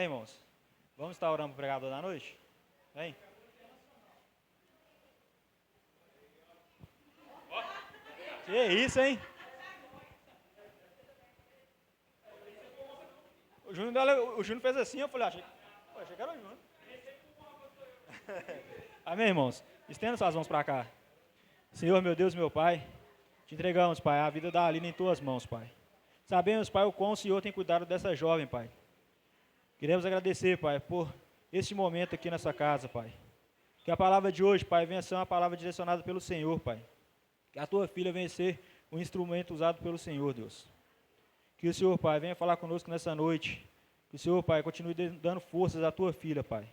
irmãos? Vamos estar orando para o pregador da noite? Vem. Que isso, hein? O Júnior fez assim, eu falei, achei que era o Júnior. Amém, irmãos? Estenda suas mãos para cá. Senhor, meu Deus, meu Pai, te entregamos, Pai, a vida da Aline em tuas mãos, Pai. Sabemos, Pai, o quão o Senhor tem cuidado dessa jovem, Pai. Queremos agradecer, Pai, por este momento aqui nessa casa, Pai. Que a palavra de hoje, Pai, venha ser uma palavra direcionada pelo Senhor, Pai. Que a tua filha venha ser um instrumento usado pelo Senhor, Deus. Que o Senhor, Pai, venha falar conosco nessa noite. Que o Senhor, Pai, continue dando forças à tua filha, Pai.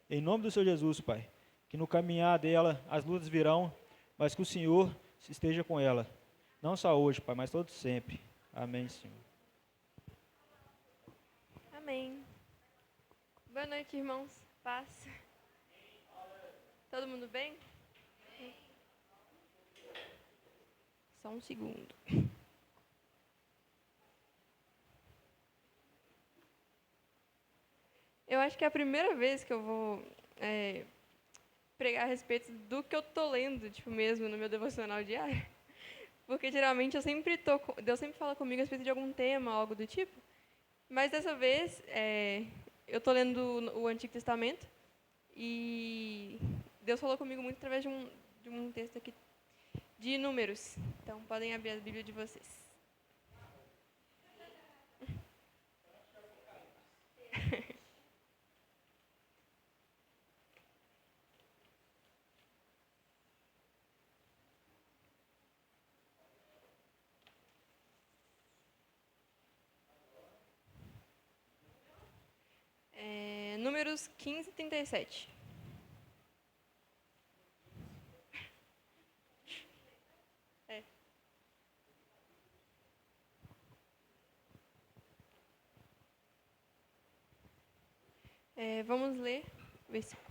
Em nome do Senhor Jesus, Pai. Que no caminhar dela as lutas virão, mas que o Senhor esteja com ela. Não só hoje, Pai, mas todo sempre. Amém, Senhor. Amém. Boa noite, irmãos. Paz. Todo mundo bem? Só um segundo. Eu acho que é a primeira vez que eu vou pregar a respeito do que eu tô lendo, tipo mesmo, no meu devocional diário. Porque geralmente Deus sempre fala comigo a respeito de algum tema, algo do tipo. Mas dessa vez, eu tô lendo o Antigo Testamento e Deus falou comigo muito através de um texto aqui de Números. Então, podem abrir a Bíblia de vocês. Números 15, 37. Vamos ler o versículo.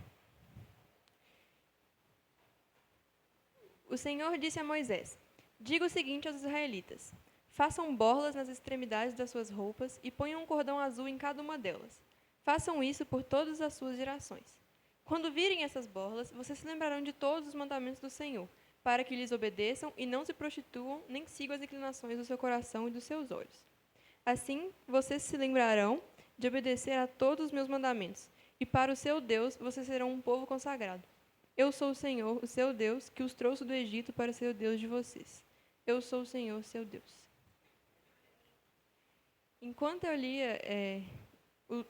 O Senhor disse a Moisés: diga o seguinte aos israelitas: façam borlas nas extremidades das suas roupas e ponham um cordão azul em cada uma delas. Façam isso por todas as suas gerações. Quando virem essas borlas, vocês se lembrarão de todos os mandamentos do Senhor, para que lhes obedeçam e não se prostituam, nem sigam as inclinações do seu coração e dos seus olhos. Assim, vocês se lembrarão de obedecer a todos os meus mandamentos, e para o seu Deus vocês serão um povo consagrado. Eu sou o Senhor, o seu Deus, que os trouxe do Egito para ser o Deus de vocês. Eu sou o Senhor, seu Deus. Enquanto eu lia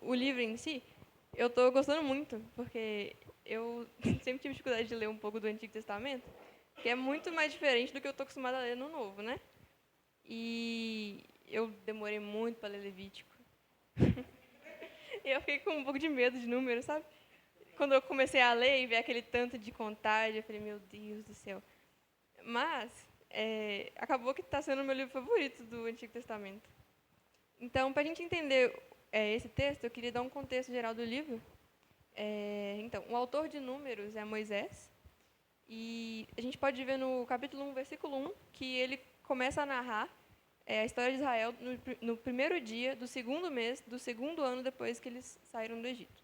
o livro em si, eu estou gostando muito, porque eu sempre tive dificuldade de ler um pouco do Antigo Testamento, que é muito mais diferente do que eu estou acostumada a ler no Novo, né? E eu demorei muito para ler Levítico. E eu fiquei com um pouco de medo de números, sabe? Quando eu comecei a ler e ver aquele tanto de contagem, eu falei, meu Deus do céu. Mas acabou que está sendo o meu livro favorito do Antigo Testamento. Então, para a gente entender esse texto, eu queria dar um contexto geral do livro. Então, o autor de Números é Moisés. E a gente pode ver no capítulo 1, versículo 1, que ele começa a narrar a história de Israel no primeiro dia do segundo mês do segundo ano depois que eles saíram do Egito.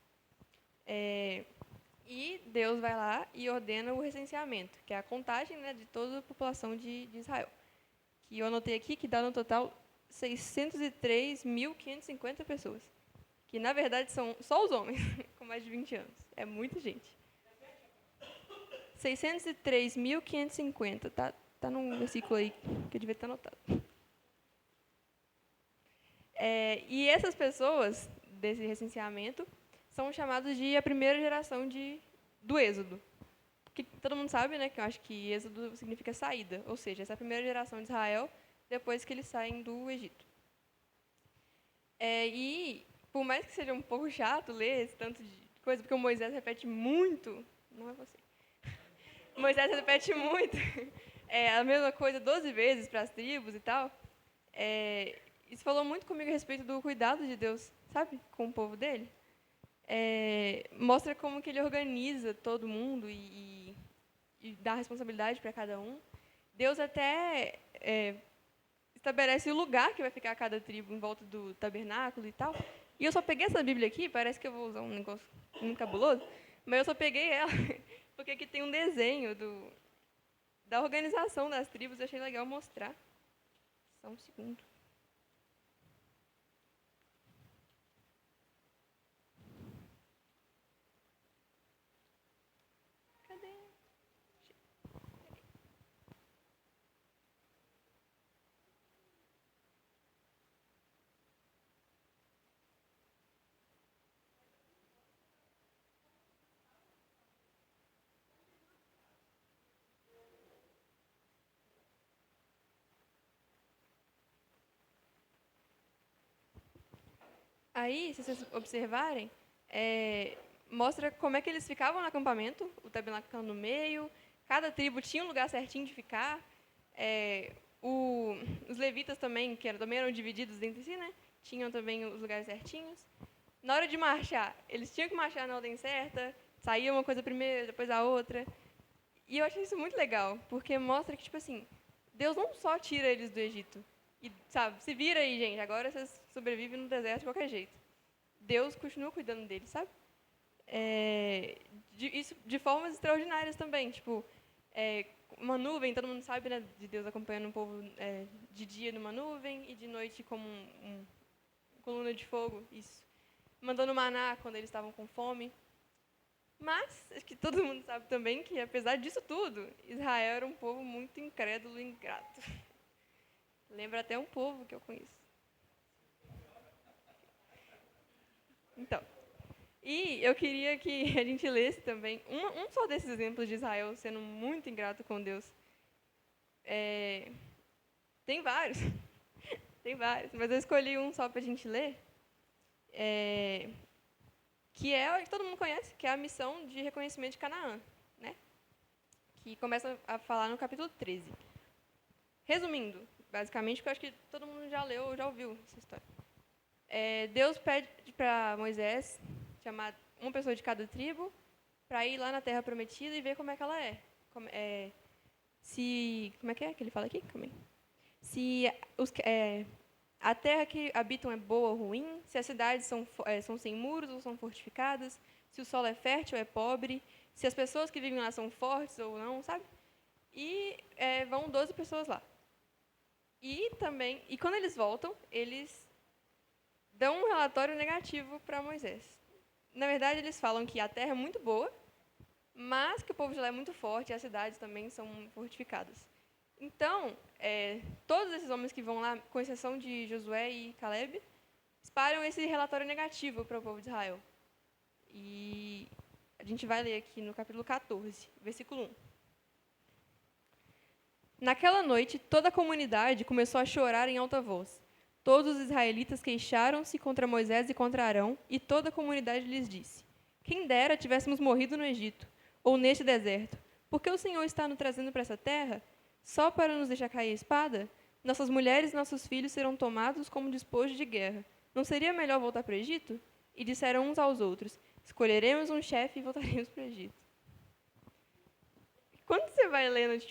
E Deus vai lá e ordena o recenseamento, que é a contagem, né, de toda a população de Israel. Que eu anotei aqui que dá no total 603.550 pessoas. Que, na verdade, são só os homens com mais de 20 anos. É muita gente. 603.550. Tá num versículo aí que eu devia ter anotado. E essas pessoas, desse recenseamento, são chamados de a primeira geração do Êxodo. Que todo mundo sabe, né, que eu acho que Êxodo significa saída. Ou seja, essa é a primeira geração de Israel depois que eles saem do Egito. E, por mais que seja um pouco chato ler esse tanto de coisa, porque o Moisés repete muito... Não é você. Moisés repete muito a mesma coisa 12 vezes para as tribos e tal. Isso falou muito comigo a respeito do cuidado de Deus, sabe, com o povo dele. Mostra como que ele organiza todo mundo e dá responsabilidade para cada um. Deus até estabelece o lugar que vai ficar cada tribo em volta do tabernáculo e tal. E eu só peguei essa Bíblia aqui, parece que eu vou usar um negócio muito cabuloso, mas eu só peguei ela porque aqui tem um desenho da organização das tribos, eu achei legal mostrar. Só um segundo. Cadê? Aí, se vocês observarem, mostra como é que eles ficavam no acampamento, o tabernáculo ficando no meio, cada tribo tinha um lugar certinho de ficar. Os levitas também, também eram divididos entre si, né? Tinham também os lugares certinhos. Na hora de marchar, eles tinham que marchar na ordem certa, saía uma coisa primeiro, depois a outra. E eu achei isso muito legal, porque mostra que, tipo assim, Deus não só tira eles do Egito, e, sabe, se vira aí, gente, agora vocês sobrevivem no deserto de qualquer jeito. Deus continua cuidando deles, sabe? Isso de formas extraordinárias também, tipo, uma nuvem, todo mundo sabe, né, de Deus acompanhando o povo de dia numa nuvem e de noite como uma coluna de fogo, isso. Mandando maná quando eles estavam com fome. Mas, acho que todo mundo sabe também que, apesar disso tudo, Israel era um povo muito incrédulo e ingrato. Lembra até um povo que eu conheço. Então, e eu queria que a gente lesse também um só desses exemplos de Israel sendo muito ingrato com Deus. Tem vários, tem vários, mas eu escolhi um só para a gente ler, que é o que todo mundo conhece, que é a missão de reconhecimento de Canaã, né? Que começa a falar no capítulo 13. Resumindo, basicamente, porque eu acho que todo mundo já leu ou já ouviu essa história. Deus pede para Moisés chamar uma pessoa de cada tribo para ir lá na Terra Prometida e ver como é que ela é. Como é que ele fala aqui? Se a terra que habitam é boa ou ruim, se as cidades são sem muros ou são fortificadas, se o solo é fértil ou é pobre, se as pessoas que vivem lá são fortes ou não, sabe? E vão 12 pessoas lá. E quando eles voltam, eles dão um relatório negativo para Moisés. Na verdade, eles falam que a terra é muito boa, mas que o povo de lá é muito forte e as cidades também são fortificadas. Então, todos esses homens que vão lá, com exceção de Josué e Caleb, espalham esse relatório negativo para o povo de Israel. E a gente vai ler aqui no capítulo 14, versículo 1. Naquela noite, toda a comunidade começou a chorar em alta voz. Todos os israelitas queixaram-se contra Moisés e contra Arão, e toda a comunidade lhes disse: Quem dera tivéssemos morrido no Egito, ou neste deserto, porque o Senhor está nos trazendo para essa terra? Só para nos deixar cair a espada? Nossas mulheres e nossos filhos serão tomados como despojo de guerra. Não seria melhor voltar para o Egito? E disseram uns aos outros: Escolheremos um chefe e voltaremos para o Egito. Quando você vai lendo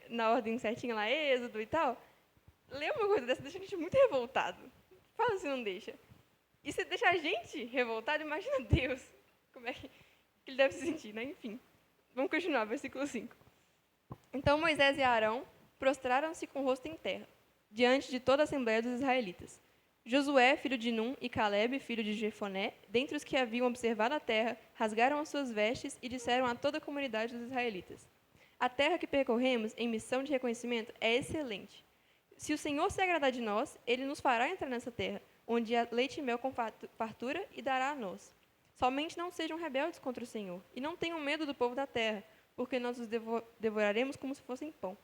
na ordem certinha lá, Êxodo e tal, ler uma coisa dessa deixa a gente muito revoltado. Fala se não deixa. E se deixa a gente revoltado, imagina Deus. Como é que ele deve se sentir, né? Enfim. Vamos continuar, versículo 5. Então Moisés e Arão prostraram-se com o rosto em terra, diante de toda a assembleia dos israelitas. Josué, filho de Num, e Caleb, filho de Jefoné, dentre os que haviam observado a terra, rasgaram as suas vestes e disseram a toda a comunidade dos israelitas: A terra que percorremos em missão de reconhecimento é excelente. Se o Senhor se agradar de nós, ele nos fará entrar nessa terra, onde há leite e mel com fartura, e dará a nós. Somente não sejam rebeldes contra o Senhor, e não tenham medo do povo da terra, porque nós os devoraremos como se fossem pão.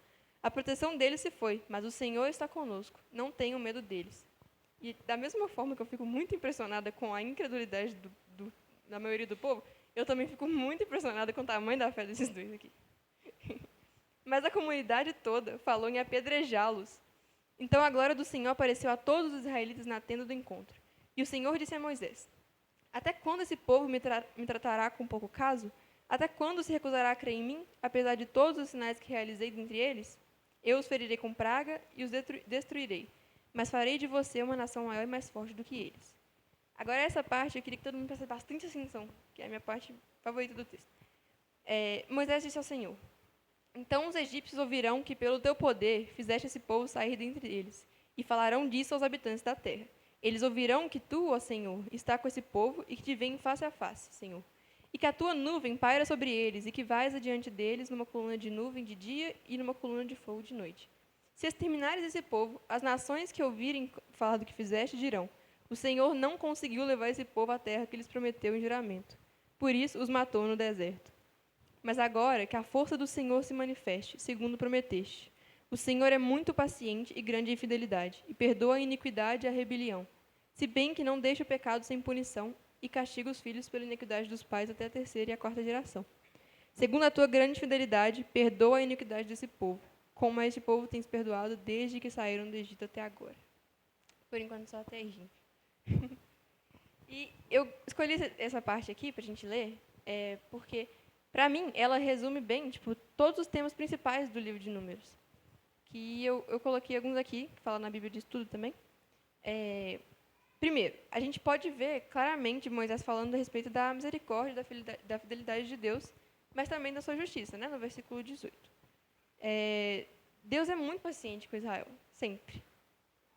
A proteção deles se foi, mas o Senhor está conosco. Não tenham medo deles. E da mesma forma que eu fico muito impressionada com a incredulidade da maioria do povo, eu também fico muito impressionada com o tamanho da fé desses dois aqui. Mas a comunidade toda falou em apedrejá-los. Então a glória do Senhor apareceu a todos os israelitas na tenda do encontro. E o Senhor disse a Moisés: Até quando esse povo me tratará com pouco caso? Até quando se recusará a crer em mim, apesar de todos os sinais que realizei dentre eles? Eu os ferirei com praga e os destruirei, mas farei de você uma nação maior e mais forte do que eles. Agora, essa parte, eu queria que todo mundo prestasse bastante atenção, que é a minha parte favorita do texto. Moisés disse ao Senhor: Então os egípcios ouvirão que, pelo teu poder, fizeste esse povo sair dentre eles, e falarão disso aos habitantes da terra. Eles ouvirão que tu, ó Senhor, está com esse povo e que te vem face a face, Senhor. E que a tua nuvem paira sobre eles e que vais adiante deles numa coluna de nuvem de dia e numa coluna de fogo de noite. Se exterminares esse povo, as nações que ouvirem falar do que fizeste dirão: O Senhor não conseguiu levar esse povo à terra que lhes prometeu em juramento. Por isso os matou no deserto. Mas agora que a força do Senhor se manifeste, segundo prometeste. O Senhor é muito paciente e grande em fidelidade, e perdoa a iniquidade e a rebelião, se bem que não deixa o pecado sem punição, e castiga os filhos pela iniquidade dos pais até a terceira e a quarta geração. Segundo a tua grande fidelidade, perdoa a iniquidade desse povo, como este povo tens perdoado desde que saíram do Egito até agora. Por enquanto, só até aí, gente. E eu escolhi essa parte aqui para a gente ler, porque, para mim, ela resume bem todos os temas principais do livro de Números. Que eu coloquei alguns aqui, que falam na Bíblia de Estudo também. Primeiro, a gente pode ver claramente Moisés falando a respeito da misericórdia, da fidelidade de Deus, mas também da sua justiça, né, no versículo 18. Deus é muito paciente com Israel, sempre,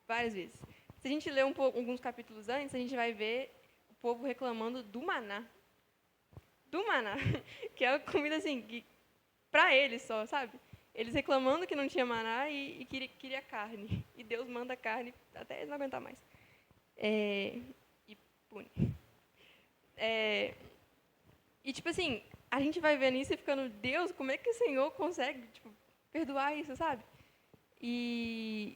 várias vezes. Se a gente ler alguns capítulos antes, a gente vai ver o povo reclamando do maná, que é uma comida assim, para eles só, sabe? Eles reclamando que não tinha maná e queria carne, e Deus manda carne até eles não aguentar mais. E pune. E, tipo assim, a gente vai vendo isso e ficando, Deus, como é que o Senhor consegue, perdoar isso, sabe? E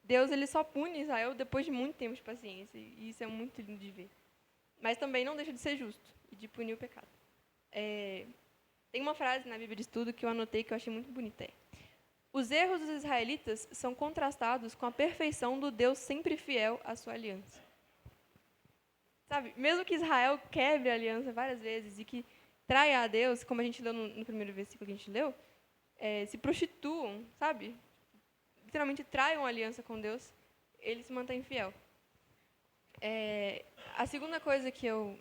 Deus, ele só pune Israel depois de muito tempo de paciência, e isso é muito lindo de ver. Mas também não deixa de ser justo e de punir o pecado. Tem uma frase na Bíblia de Estudo que eu anotei que eu achei muito bonita. Os erros dos israelitas são contrastados com a perfeição do Deus sempre fiel à sua aliança. Sabe, mesmo que Israel quebre a aliança várias vezes e que traia a Deus, como a gente leu no primeiro versículo que a gente leu, se prostituam, sabe? Literalmente traiam a aliança com Deus, ele se mantém fiel. A segunda coisa que eu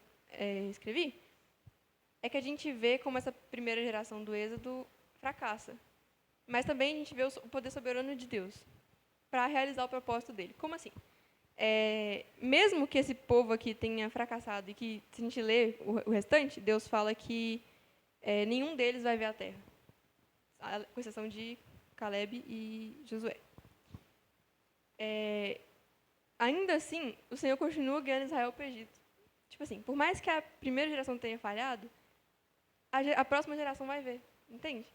escrevi é que a gente vê como essa primeira geração do Êxodo fracassa. Mas também a gente vê o poder soberano de Deus para realizar o propósito dele. Como assim? Mesmo que esse povo aqui tenha fracassado e que, se a gente ler o restante, Deus fala que nenhum deles vai ver a terra, com exceção de Caleb e Josué. Ainda assim, o Senhor continua guiando Israel para o Egito. Tipo assim, por mais que a primeira geração tenha falhado, a próxima geração vai ver, entende?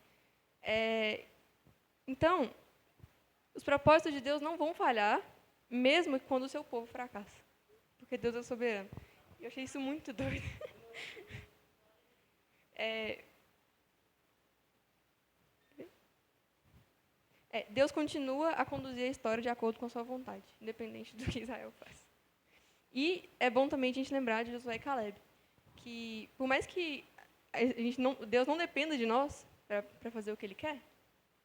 Então, os propósitos de Deus não vão falhar, mesmo quando o seu povo fracassa, porque Deus é soberano. E eu achei isso muito doido. Deus continua a conduzir a história de acordo com a sua vontade, independente do que Israel faz. E é bom também a gente lembrar de Josué e Caleb, que por mais que Deus não dependa de nós para fazer o que Ele quer,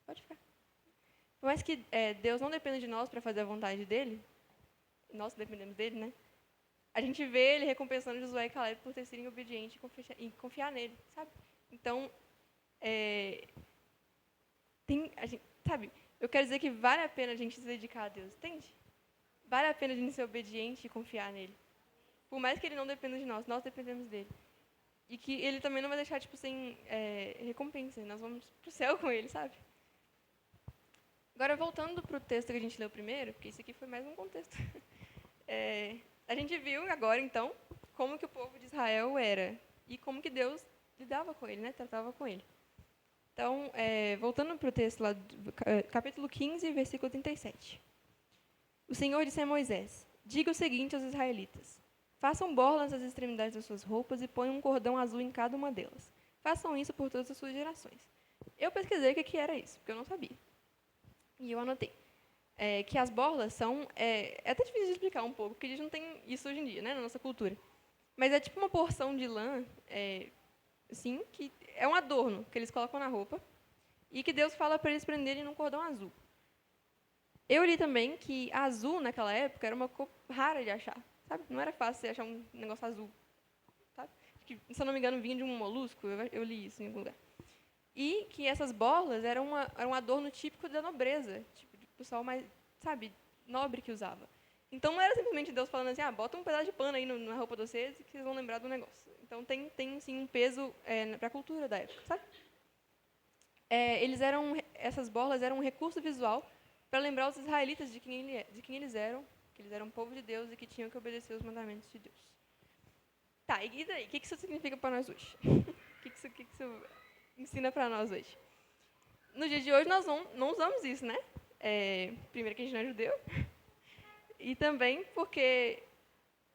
pode ficar. Por mais que Deus não dependa de nós para fazer a vontade dele, nós dependemos dele, né? A gente vê ele recompensando Josué e Caleb por ter sido obedientes e confiar nele, sabe? Então, sabe? Eu quero dizer que vale a pena a gente se dedicar a Deus, entende? Vale a pena a gente ser obediente e confiar nele. Por mais que ele não dependa de nós dependemos dele. E que ele também não vai deixar, sem recompensa. Nós vamos pro céu com ele, sabe? Agora, voltando para o texto que a gente leu primeiro, porque isso aqui foi mais um contexto. A gente viu agora, então, como que o povo de Israel era e como que Deus lidava com ele, né? Tratava com ele. Então, voltando para o texto lá, capítulo 15, versículo 37. O Senhor disse a Moisés: Diga o seguinte aos israelitas: Façam borlas nas extremidades das suas roupas e ponham um cordão azul em cada uma delas. Façam isso por todas as suas gerações. Eu pesquisei o que era isso, porque eu não sabia. E eu anotei. Que as borlas são... É até difícil de explicar um pouco, porque a gente não tem isso hoje em dia, né, na nossa cultura. Mas é tipo uma porção de lã, assim, que é um adorno que eles colocam na roupa e que Deus fala para eles prenderem num cordão azul. Eu li também que azul, naquela época, era uma cor rara de achar, sabe? Não era fácil você achar um negócio azul, sabe? Que, se eu não me engano, vinha de um molusco, eu li isso em algum lugar. E que essas borlas eram um adorno típico da nobreza, tipo, de pessoal mais, sabe, nobre que usava. Então, não era simplesmente Deus falando assim, bota um pedaço de pano aí na roupa de vocês que vocês vão lembrar do negócio. Então, tem sim, um peso para a cultura da época, sabe? Essas borlas eram um recurso visual para lembrar os israelitas de quem eles eram, que eles eram povo de Deus e que tinham que obedecer os mandamentos de Deus. Tá, e daí? O que isso significa para nós hoje? O que isso ensina para nós hoje? No dia de hoje, nós não usamos isso, né? Primeiro que a gente não é judeu. E também porque,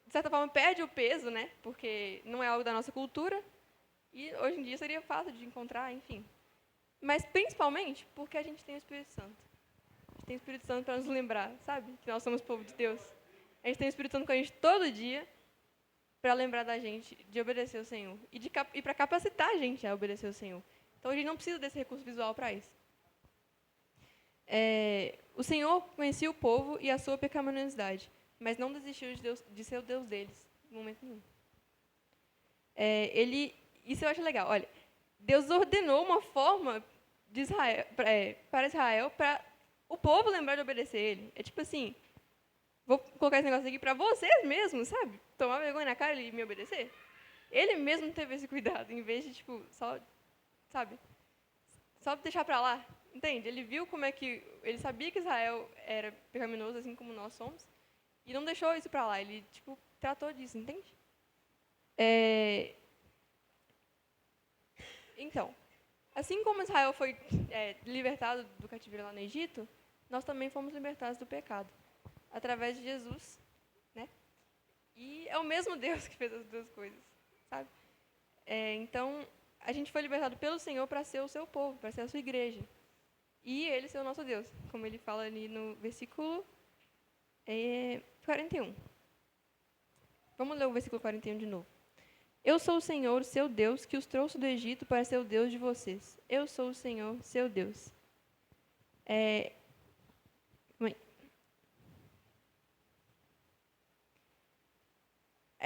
de certa forma, perde o peso, né? Porque não é algo da nossa cultura. E hoje em dia seria fácil de encontrar, enfim. Mas principalmente porque a gente tem o Espírito Santo. A gente tem o Espírito Santo para nos lembrar, sabe? Que nós somos povo de Deus. A gente tem o Espírito Santo com a gente todo dia para lembrar da gente de obedecer ao Senhor. E para capacitar a gente a obedecer ao Senhor. Então, a gente não precisa desse recurso visual para isso. O Senhor conhecia o povo e a sua pecaminosidade, mas não desistiu de ser o Deus deles, em momento nenhum. Isso eu acho legal. Olha, Deus ordenou uma forma de para Israel, para o povo lembrar de obedecer ele. É tipo assim, vou colocar esse negócio aqui para vocês mesmos, sabe? Tomar vergonha na cara e me obedecer. Ele mesmo teve esse cuidado, em vez de, tipo, só deixar para lá. Entende? Ele viu como é que... Ele sabia que Israel era pecaminoso, assim como nós somos, e não deixou isso para lá. Ele, tipo, tratou disso, entende? Então, assim como Israel foi libertado do cativeiro lá no Egito, nós também fomos libertados do pecado, através de Jesus, né? E é o mesmo Deus que fez as duas coisas, sabe? Então, a gente foi libertado pelo Senhor para ser o seu povo, para ser a sua igreja. E ele ser o nosso Deus, como ele fala ali no versículo 41. Vamos ler o versículo 41 de novo. Eu sou o Senhor, seu Deus, que os trouxe do Egito para ser o Deus de vocês. Eu sou o Senhor, seu Deus. É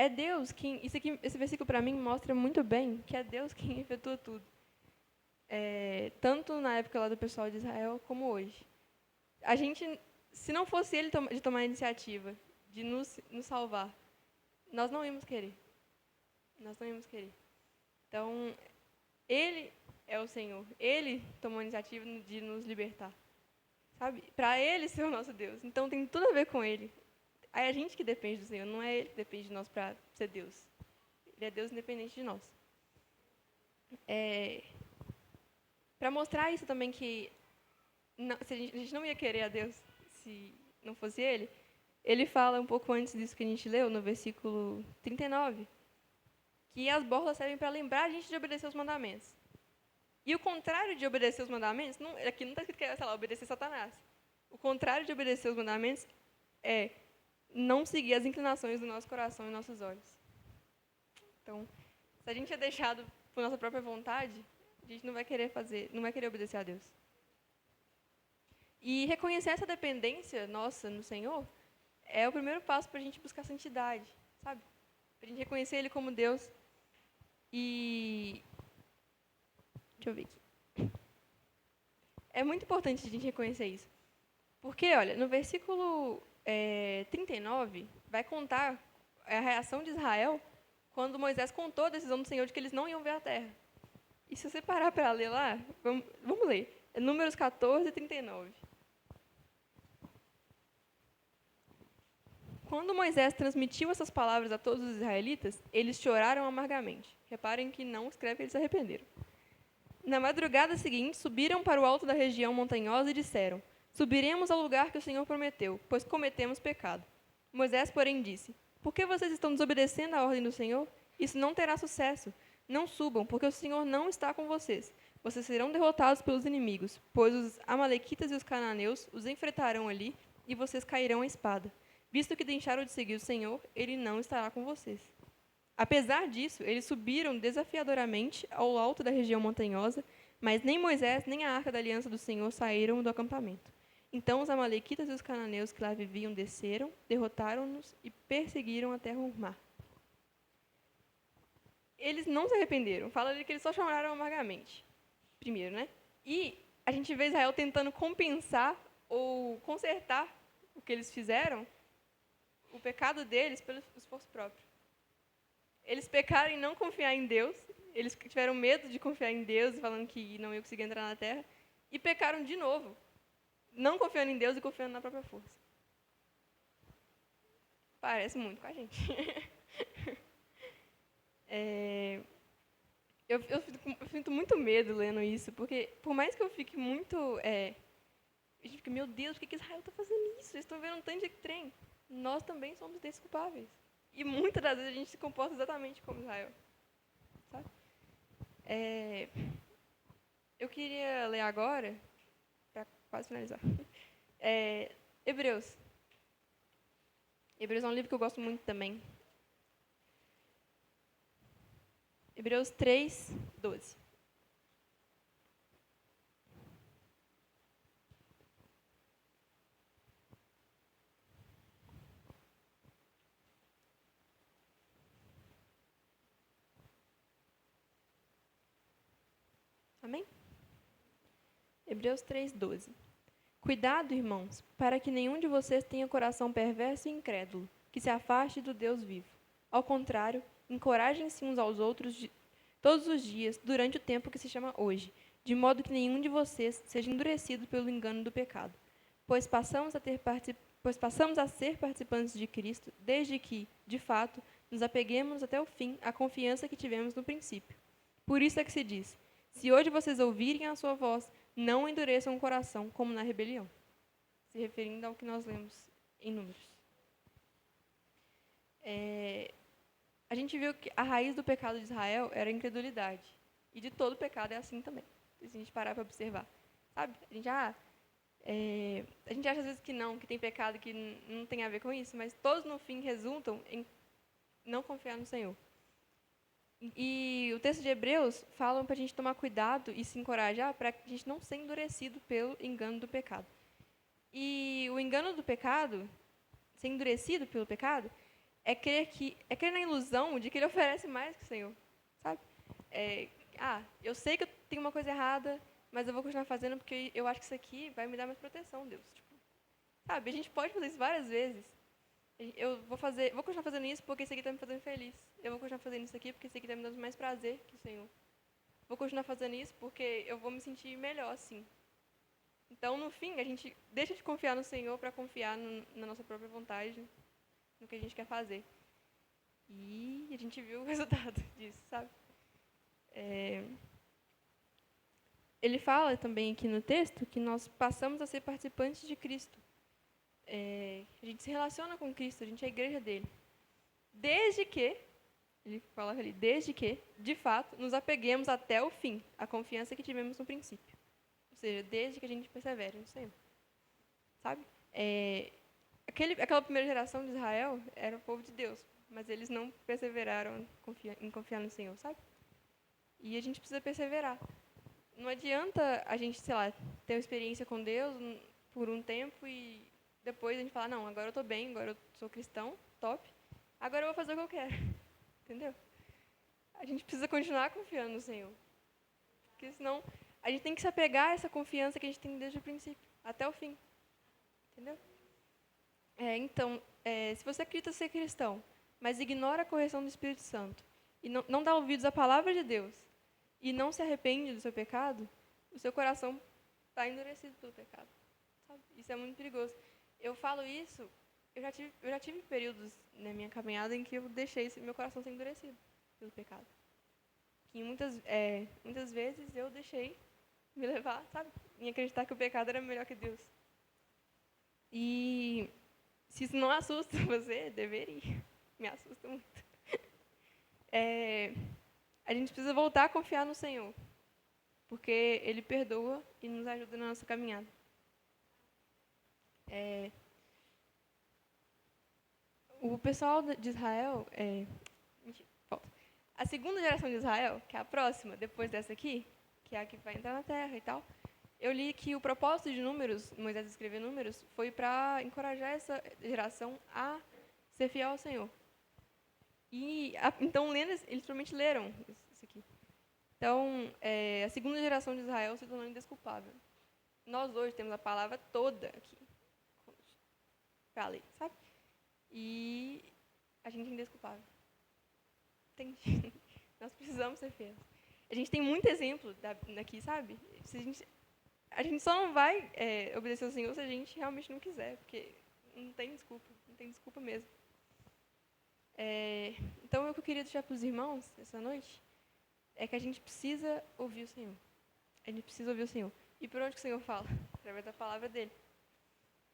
Deus quem... Esse versículo, para mim, mostra muito bem que é Deus quem efetua tudo. Tanto na época lá do pessoal de Israel, como hoje. A gente, se não fosse ele de tomar a iniciativa, de nos salvar, nós não íamos querer. Nós não íamos querer. Então, ele é o Senhor. Ele tomou a iniciativa de nos libertar. Sabe? Para ele ser o nosso Deus. Então, tem tudo a ver com ele. É a gente que depende do Senhor, não é ele que depende de nós para ser Deus. Ele é Deus independente de nós. Para mostrar isso também que a gente não ia querer a Deus se não fosse ele, ele fala um pouco antes disso que a gente leu, no versículo 39, que as borlas servem para lembrar a gente de obedecer os mandamentos. E o contrário de obedecer os mandamentos, aqui não está escrito que é, sei lá, obedecer Satanás. O contrário de obedecer os mandamentos é não seguir as inclinações do nosso coração e nossos olhos. Então, se a gente é deixado por nossa própria vontade, a gente não vai querer obedecer a Deus. E reconhecer essa dependência nossa no Senhor é o primeiro passo para a gente buscar santidade, sabe? Para a gente reconhecer Ele como Deus. E... Deixa eu ver aqui. É muito importante a gente reconhecer isso. Porque, olha, no versículo 39, vai contar a reação de Israel quando Moisés contou a decisão do Senhor de que eles não iam ver a terra. E se você parar para ler lá, vamos ler. É Números 14, 39. Quando Moisés transmitiu essas palavras a todos os israelitas, eles choraram amargamente. Reparem que não escreve que eles se arrependeram. Na madrugada seguinte, subiram para o alto da região montanhosa e disseram: subiremos ao lugar que o Senhor prometeu, pois cometemos pecado. Moisés, porém, disse: por que vocês estão desobedecendo à ordem do Senhor? Isso não terá sucesso. Não subam, porque o Senhor não está com vocês. Vocês serão derrotados pelos inimigos, pois os amalequitas e os cananeus os enfrentarão ali, e vocês cairão à espada. Visto que deixaram de seguir o Senhor, ele não estará com vocês. Apesar disso, eles subiram desafiadoramente ao alto da região montanhosa, mas nem Moisés nem a arca da aliança do Senhor saíram do acampamento. Então os amalequitas e os cananeus que lá viviam desceram, derrotaram-nos e perseguiram até o mar. Eles não se arrependeram. Fala ali que eles só choraram amargamente. Primeiro, né? E a gente vê Israel tentando compensar ou consertar o que eles fizeram, o pecado deles, pelo esforço próprio. Eles pecaram em não confiar em Deus, eles tiveram medo de confiar em Deus, falando que não iam conseguir entrar na terra, e pecaram de novo, não confiando em Deus e confiando na própria força. Parece muito com a gente. Eu sinto muito medo lendo isso, porque por mais que eu fique muito... a gente fica, meu Deus, por que Israel está fazendo isso? Eles estão vendo um tanto de trem. Nós também somos desculpáveis. E muitas das vezes a gente se comporta exatamente como Israel. Sabe? Eu queria ler agora, para quase finalizar, Hebreus. Hebreus é um livro que eu gosto muito também. Hebreus 3, 12. Amém? Hebreus 3, 12. Cuidado, irmãos, para que nenhum de vocês tenha coração perverso e incrédulo, que se afaste do Deus vivo. Ao contrário, encorajem-se uns aos outros todos os dias, durante o tempo que se chama hoje, de modo que nenhum de vocês seja endurecido pelo engano do pecado. Pois passamos a ser participantes de Cristo, desde que, de fato, nos apeguemos até o fim à confiança que tivemos no princípio. Por isso é que se diz, se hoje vocês ouvirem a sua voz, não endureçam o coração, como na rebelião. Se referindo ao que nós lemos em Números. A gente viu que a raiz do pecado de Israel era a incredulidade. E de todo pecado é assim também. Se a gente parar para observar. Sabe? A gente acha às vezes que não, que tem pecado que não tem a ver com isso, mas todos no fim resultam em não confiar no Senhor. E o texto de Hebreus fala para a gente tomar cuidado e se encorajar para a gente não ser endurecido pelo engano do pecado. E o engano do pecado, ser endurecido pelo pecado, é crer na ilusão de que ele oferece mais que o Senhor, sabe? Eu sei que eu tenho uma coisa errada, mas eu vou continuar fazendo porque eu acho que isso aqui vai me dar mais proteção, Deus. Sabe? A gente pode fazer isso várias vezes. Eu vou continuar fazendo isso porque isso aqui está me fazendo feliz. Eu vou continuar fazendo isso aqui porque isso aqui está me dando mais prazer que o Senhor. Vou continuar fazendo isso porque eu vou me sentir melhor assim. Então, no fim, a gente deixa de confiar no Senhor para confiar na nossa própria vontade, no que a gente quer fazer. E a gente viu o resultado disso, sabe? Ele fala também aqui no texto que nós passamos a ser participantes de Cristo. A gente se relaciona com Cristo, a gente é a igreja dele. Desde que, ele fala ali, desde que, de fato, nos apeguemos até o fim, a confiança que tivemos no princípio. Ou seja, desde que a gente persevere no Senhor. Sabe? Aquela primeira geração de Israel era o povo de Deus, mas eles não perseveraram em confiar no Senhor, sabe? E a gente precisa perseverar. Não adianta a gente, sei lá, ter uma experiência com Deus por um tempo e depois a gente falar, não, agora eu estou bem, agora eu sou cristão, top, agora eu vou fazer o que eu quero. Entendeu? A gente precisa continuar confiando no Senhor. Porque senão a gente tem que se apegar a essa confiança que a gente tem desde o princípio, até o fim. Entendeu? Então, se você acredita ser cristão, mas ignora a correção do Espírito Santo, e não dá ouvidos à palavra de Deus, e não se arrepende do seu pecado, o seu coração está endurecido pelo pecado. Sabe? Isso é muito perigoso. Eu falo isso, eu já tive períodos na minha caminhada em que eu deixei meu coração ser endurecido pelo pecado. Que muitas vezes eu deixei me levar, sabe? Em acreditar que o pecado era melhor que Deus. E se isso não assusta você, deveria. Me assusta muito. A gente precisa voltar a confiar no Senhor, porque Ele perdoa e nos ajuda na nossa caminhada. O pessoal de Israel, a segunda geração de Israel, que é a próxima, depois dessa aqui, que é a que vai entrar na terra e tal, eu li que o propósito de Números, Moisés escrever Números, foi para encorajar essa geração a ser fiel ao Senhor. Então, lendo, eles provavelmente leram isso aqui. Então, a segunda geração de Israel se tornou indesculpável. Nós hoje temos a palavra toda aqui para ler, sabe? E a gente é indesculpável. Entende? Nós precisamos ser fiéis. A gente tem muito exemplo daqui, sabe? A gente só não vai obedecer ao Senhor se a gente realmente não quiser, porque não tem desculpa mesmo. Então, o que eu queria deixar para os irmãos essa noite é que a gente precisa ouvir o Senhor. A gente precisa ouvir o Senhor. E por onde que o Senhor fala? Através da palavra dele.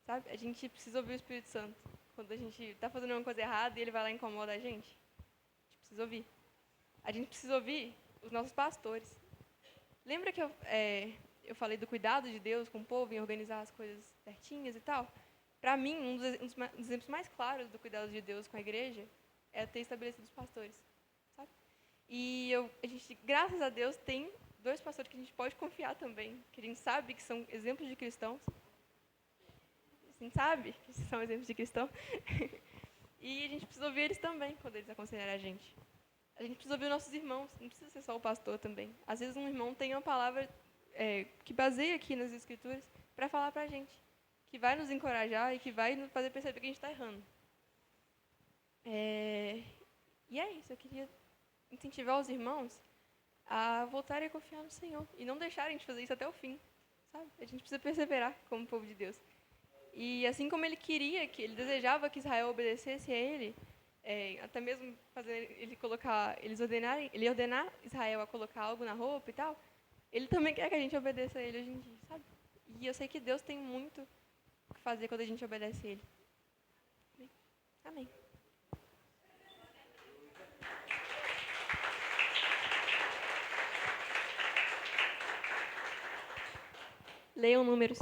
Sabe? A gente precisa ouvir o Espírito Santo. Quando a gente está fazendo uma coisa errada e ele vai lá e incomoda a gente precisa ouvir. A gente precisa ouvir os nossos pastores. Lembra que eu falei do cuidado de Deus com o povo em organizar as coisas certinhas e tal? Para mim, um dos exemplos mais claros do cuidado de Deus com a igreja é ter estabelecido os pastores. Sabe? E a gente, graças a Deus, tem 2 pastores que a gente pode confiar também, que a gente sabe que são exemplos de cristãos. A gente sabe que são exemplos de cristãos. E a gente precisa ouvir eles também, quando eles aconselharem a gente. A gente precisa ouvir os nossos irmãos, não precisa ser só o pastor também. Às vezes um irmão tem uma palavra que baseia aqui nas Escrituras para falar para a gente, que vai nos encorajar e que vai nos fazer perceber que a gente está errando. E é isso, eu queria incentivar os irmãos a voltarem a confiar no Senhor e não deixarem de fazer isso até o fim, sabe? A gente precisa perseverar como povo de Deus. E assim como ele desejava que Israel obedecesse a ele, até mesmo fazer ele ordenar Israel a colocar algo na roupa e tal, ele também quer que a gente obedeça a ele hoje em dia, sabe? E eu sei que Deus tem muito o que fazer quando a gente obedece a ele. Amém. Leiam Números.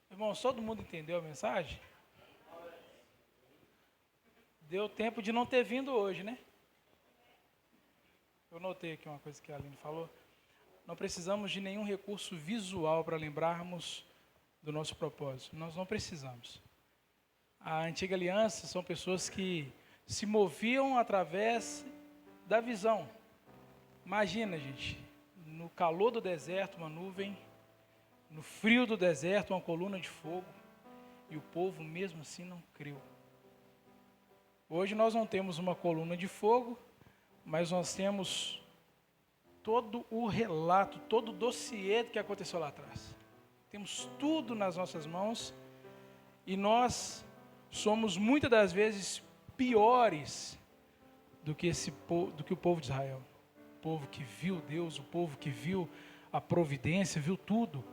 Irmãos, todo mundo entendeu a mensagem? Deu tempo de não ter vindo hoje, né? Eu notei aqui uma coisa que a Aline falou. Não precisamos de nenhum recurso visual para lembrarmos do nosso propósito. Nós não precisamos. A antiga aliança são pessoas que se moviam através da visão. Imagina, gente, no calor do deserto, uma nuvem, no frio do deserto, uma coluna de fogo, e o povo mesmo assim não creu. Hoje nós não temos uma coluna de fogo, mas nós temos todo o relato, todo o dossiê do que aconteceu lá atrás. Temos tudo nas nossas mãos e nós somos muitas das vezes piores do que o povo de Israel. O povo que viu Deus, o povo que viu a providência, viu tudo.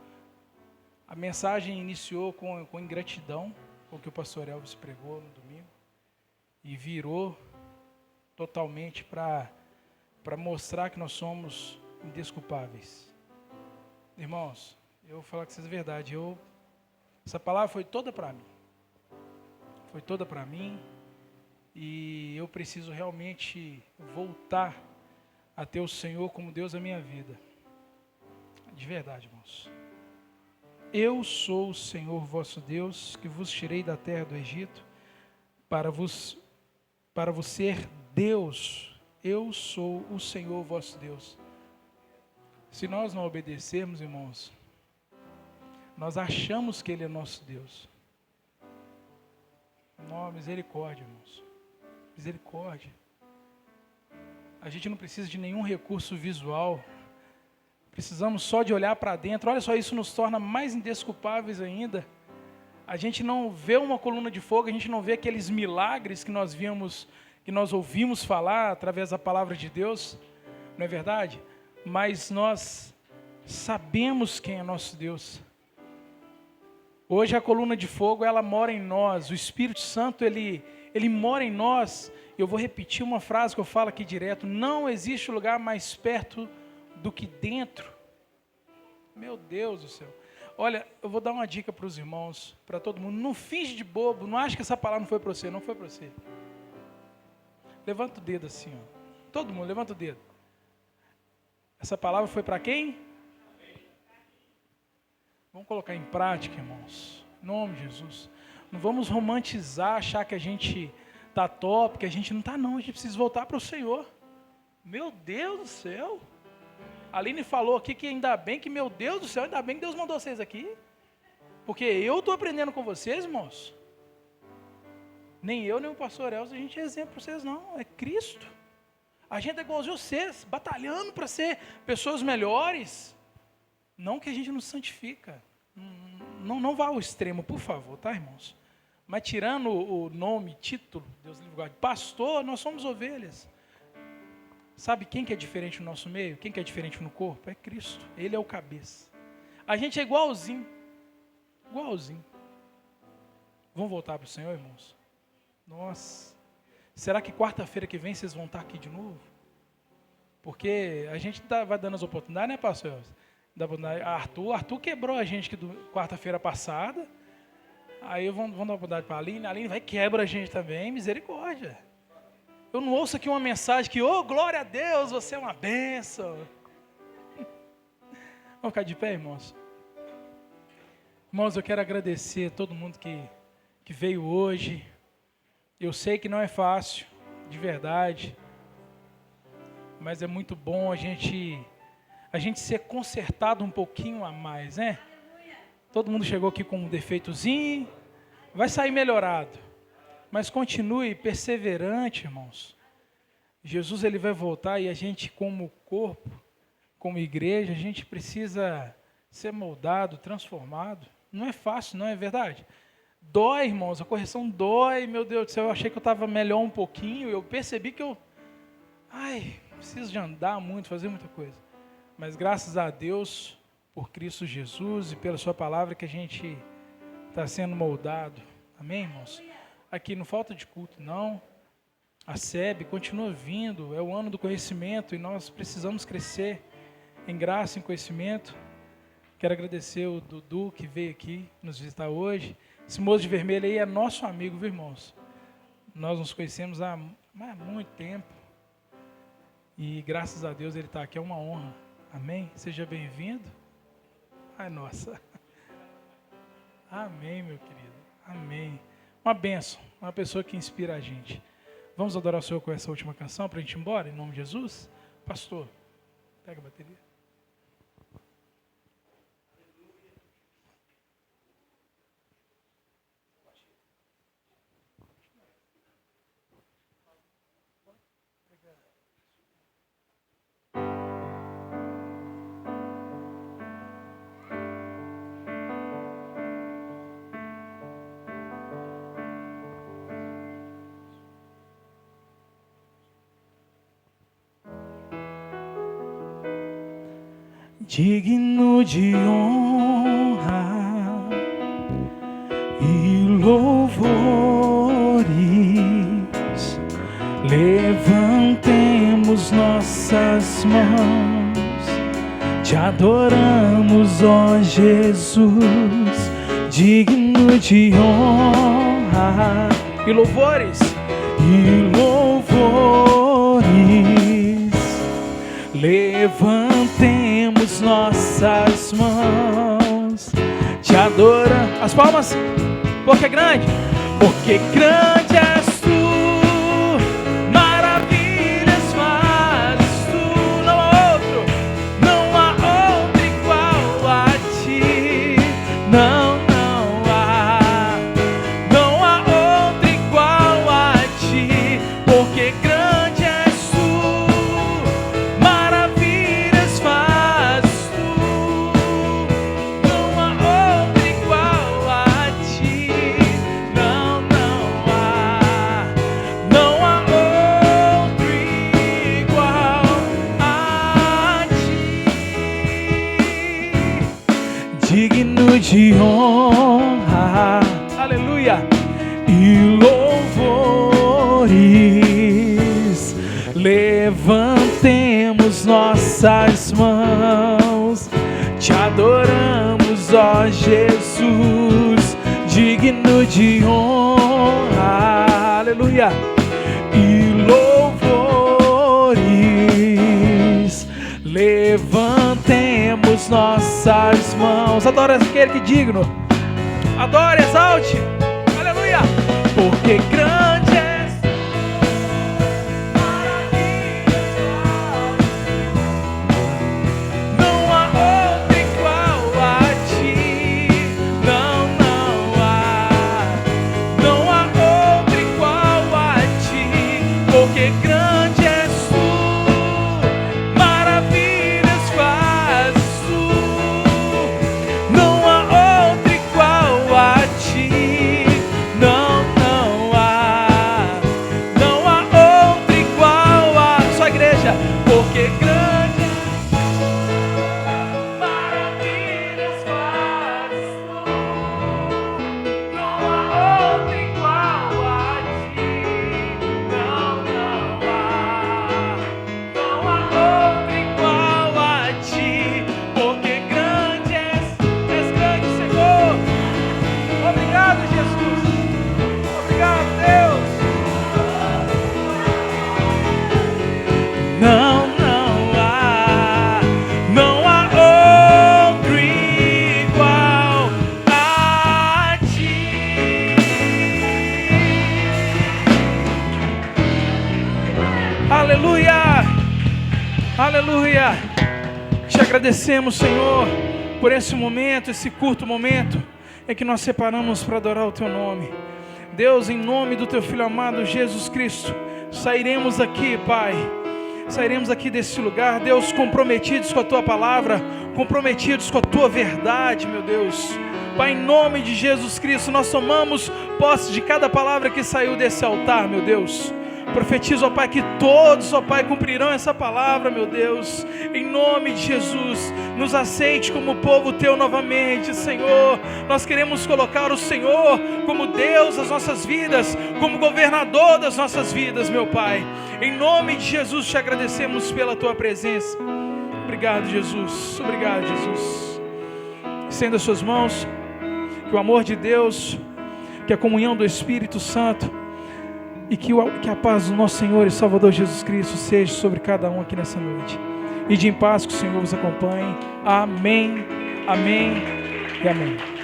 A mensagem iniciou com ingratidão, o que o pastor Elvis pregou no domingo, e virou totalmente para mostrar que nós somos indesculpáveis. Irmãos, eu vou falar com vocês a verdade, essa palavra foi toda para mim. Foi toda para mim, e eu preciso realmente voltar a ter o Senhor como Deus da minha vida. De verdade, irmãos. Eu sou o Senhor vosso Deus, que vos tirei da terra do Egito, para vos ser Deus. Eu sou o Senhor vosso Deus. Se nós não obedecermos, irmãos, nós achamos que Ele é nosso Deus. Não, misericórdia, irmãos. Misericórdia. A gente não precisa de nenhum recurso visual. Precisamos só de olhar para dentro. Olha só, isso nos torna mais indesculpáveis ainda. A gente não vê uma coluna de fogo, a gente não vê aqueles milagres que nós ouvimos falar através da palavra de Deus, não é verdade? Mas nós sabemos quem é nosso Deus. Hoje a coluna de fogo, ela mora em nós. O Espírito Santo, ele mora em nós. Eu vou repetir uma frase que eu falo aqui direto. Não existe lugar mais perto do que dentro. Meu Deus do céu. Olha, eu vou dar uma dica para os irmãos, para todo mundo. Não finge de bobo, não acha que essa palavra não foi para você, não foi para você. Levanta o dedo assim, ó. Todo mundo, levanta o dedo. Essa palavra foi para quem? Vamos colocar em prática, irmãos. Em nome de Jesus. Não vamos romantizar, achar que a gente está top, que a gente não está não. A gente precisa voltar para o Senhor. Meu Deus do céu. A Aline falou aqui que ainda bem que, meu Deus do céu, ainda bem que Deus mandou vocês aqui. Porque eu estou aprendendo com vocês, irmãos. Nem eu, nem o pastor Elcio, a gente é exemplo para vocês, não. É Cristo. A gente é igualzinho vocês, batalhando para ser pessoas melhores. Não que a gente não santifica. Não vá ao extremo, por favor, tá, irmãos? Mas tirando o nome, título, Deus livre guarde, pastor, nós somos ovelhas. Sabe quem que é diferente no nosso meio? Quem que é diferente no corpo? É Cristo. Ele é o cabeça. A gente é igualzinho. Igualzinho. Vamos voltar para o Senhor, irmãos? Nossa. Será que quarta-feira que vem vocês vão estar aqui de novo? Porque a gente vai dando as oportunidades, né, pastor? Arthur quebrou a gente quarta-feira passada. Aí vamos dar uma oportunidade para a Aline. A Aline vai e quebra a gente também. Misericórdia. Eu não ouço aqui uma mensagem que, oh, glória a Deus, você é uma bênção. Vamos ficar de pé, irmãos? Irmãos, eu quero agradecer a todo mundo que veio hoje. Eu sei que não é fácil, de verdade. Mas é muito bom a gente ser consertado um pouquinho a mais, né? Todo mundo chegou aqui com um defeitozinho, vai sair melhorado. Mas continue perseverante, irmãos. Jesus ele vai voltar e a gente, como corpo, como igreja, a gente precisa ser moldado, transformado. Não é fácil, não é verdade? Dói, irmãos, a correção dói. Meu Deus do céu, eu achei que eu estava melhor um pouquinho. Eu percebi que preciso de andar muito, fazer muita coisa. Mas graças a Deus, por Cristo Jesus e pela sua palavra, que a gente está sendo moldado. Amém, irmãos? Aqui não falta de culto, não. A SEB continua vindo, é o ano do conhecimento e nós precisamos crescer em graça, em conhecimento. Quero agradecer o Dudu que veio aqui nos visitar hoje. Esse moço de vermelho aí é nosso amigo, viu, irmãos? Nós nos conhecemos há muito tempo e graças a Deus ele está aqui, é uma honra. Amém? Seja bem-vindo. Ai, nossa. Amém, meu querido. Amém. Uma bênção, uma pessoa que inspira a gente. Vamos adorar o Senhor com essa última canção para a gente ir embora, em nome de Jesus? Pastor, pega a bateria. Digno de honra e louvores, levantemos nossas mãos, te adoramos, ó Jesus. Digno de honra e louvores, levantemos nossas mãos, te adoramos. As palmas, porque grande és tu, maravilhas fazes tu, não há outro igual a ti, não há outro igual a ti, porque grande és tu, maravilhas fazes tu, não há outro igual a ti, não há outro igual a ti. Digno de honra, aleluia, e louvores, levantemos nossas mãos, te adoramos. adoramos, ó Jesus, digno de honra, aleluia, e louvores. Levantemos nossas mãos. Adora aquele que é digno. Adore, exalte, aleluia, porque grande és. Aleluia! Te agradecemos, Senhor, por esse momento, esse curto momento em que nós separamos para adorar o Teu nome. Deus, em nome do Teu Filho amado Jesus Cristo, sairemos aqui, Pai, sairemos aqui desse lugar, Deus, comprometidos com a Tua palavra, comprometidos com a Tua verdade, meu Deus. Pai, em nome de Jesus Cristo, nós tomamos posse de cada palavra que saiu desse altar, meu Deus. Profetizo, ó Pai, que todos, ó Pai, cumprirão essa palavra, meu Deus. Em nome de Jesus, nos aceite como povo Teu novamente, Senhor. Nós queremos colocar o Senhor como Deus das nossas vidas, como governador das nossas vidas, meu Pai. Em nome de Jesus, te agradecemos pela Tua presença. Obrigado, Jesus. Obrigado, Jesus. Estenda as suas mãos. Que o amor de Deus, que a comunhão do Espírito Santo e que a paz do nosso Senhor e Salvador Jesus Cristo seja sobre cada um aqui nessa noite. E de em paz que o Senhor vos acompanhe. Amém, amém e amém.